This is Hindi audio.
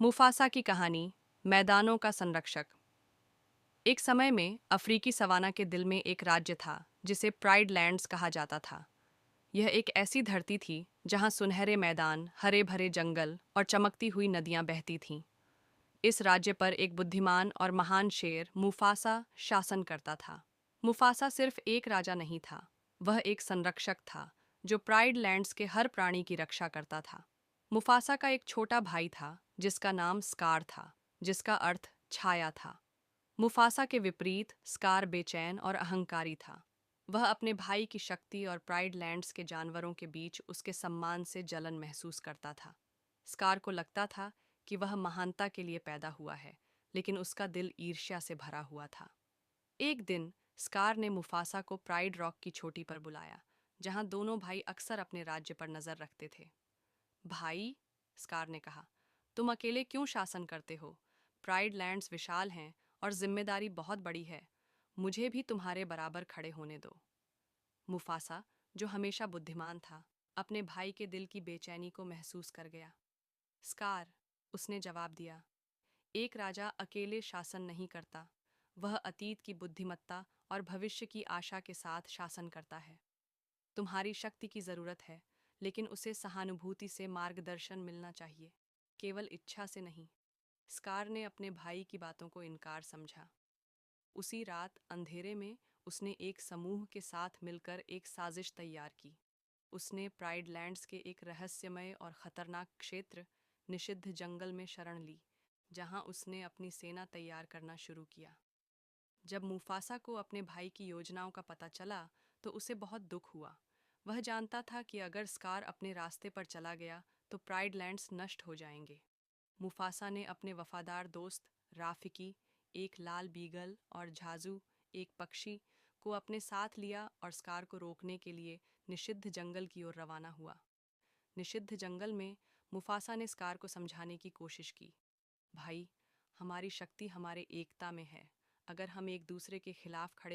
मुफासा की कहानी। मैदानों का संरक्षक। एक समय में अफ्रीकी सवाना के दिल में एक राज्य था जिसे प्राइड लैंड्स कहा जाता था। यह एक ऐसी धरती थी जहां सुनहरे मैदान, हरे भरे जंगल और चमकती हुई नदियां बहती थीं। इस राज्य पर एक बुद्धिमान और महान शेर मुफासा शासन करता था। मुफासा सिर्फ एक राजा नहीं था, वह एक संरक्षक था जो प्राइड लैंड्स के हर प्राणी की रक्षा करता था। मुफासा का एक छोटा भाई था जिसका नाम स्कार था, जिसका अर्थ छाया था। मुफासा के विपरीत स्कार बेचैन और अहंकारी था। वह अपने भाई की शक्ति और प्राइड लैंड्स के जानवरों के बीच उसके सम्मान से जलन महसूस करता था। स्कार को लगता था कि वह महानता के लिए पैदा हुआ है, लेकिन उसका दिल ईर्ष्या से भरा हुआ था। एक दिन स्कार ने मुफासा को प्राइड रॉक की चोटी पर बुलाया, जहां दोनों भाई अक्सर अपने राज्य पर नजर रखते थे। भाई, स्कार ने कहा, तुम अकेले क्यों शासन करते हो? प्राइड लैंड्स विशाल हैं और जिम्मेदारी बहुत बड़ी है। मुझे भी तुम्हारे बराबर खड़े होने दो। मुफासा, जो हमेशा बुद्धिमान था, अपने भाई के दिल की बेचैनी को महसूस कर गया। स्कार, उसने जवाब दिया, एक राजा अकेले शासन नहीं करता। वह अतीत की बुद्धिमत्ता और भविष्य की आशा के साथ शासन करता है। तुम्हारी शक्ति की जरूरत है, लेकिन उसे सहानुभूति से मार्गदर्शन मिलना चाहिए, केवल इच्छा से नहीं। स्कार ने अपने भाई की बातों को इनकार समझा। उसी रात अंधेरे में उसने एक समूह के साथ मिलकर एक साजिश तैयार की। उसने प्राइड लैंड्स के एक रहस्यमय और खतरनाक क्षेत्र, निषिद्ध जंगल में शरण ली, जहां उसने अपनी सेना तैयार करना शुरू किया। जब मुफासा को अपने भाई की योजनाओं का पता चला, तो उसे बहुत दुख हुआ। वह जानता था कि अगर स्कार अपने रास्ते पर चला गया तो प्राइड लैंड्स नष्ट हो जाएंगे। मुफासा ने अपने वफादार दोस्त राफिकी, एक लाल बीगल, और झाजू, एक पक्षी, को अपने साथ लिया और स्कार को रोकने के लिए निषिद्ध जंगल की ओर रवाना हुआ। निषिद्ध जंगल में मुफासा ने स्कार को समझाने की कोशिश की। भाई, हमारी शक्ति हमारे एकता में है। अगर हम एक दूसरे के खिलाफ खड़े